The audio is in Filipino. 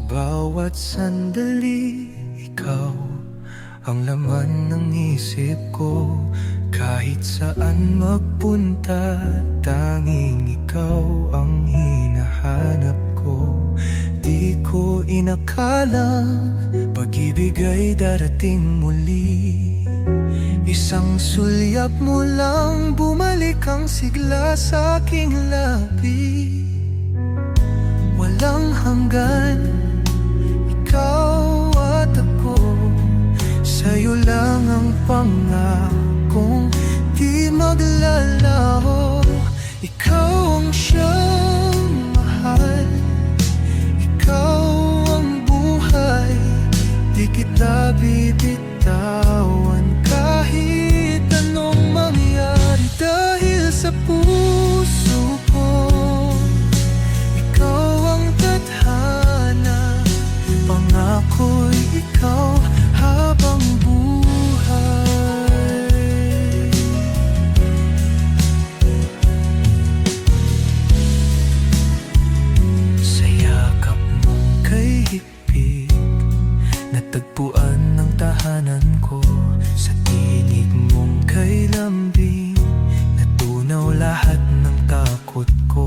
bawat sandali, ikaw ang laman ng isip ko. Kahit saan magpunta, tanging ikaw ang hinahanap ko. Di ko inakalang pag-ibig ay darating muli. Isang sulyap mo lang, bumalik ang sigla sa aking labi. Walang hanggan, ikaw at ako. Sa'yo lang ang pangakong di maglalaho. Ikaw ang siyang mahal, ikaw ang buhay. Di kita bibitawan kahit anong mangyari. Dahil sa puso ko, ikaw ang tadhana. Pangako'y ikaw habang buhay. Sa yakap mong kay higpit, natagpuan ng tahanan ko. Sa tinig mong kay lambing, natunaw lahat ng takot ko.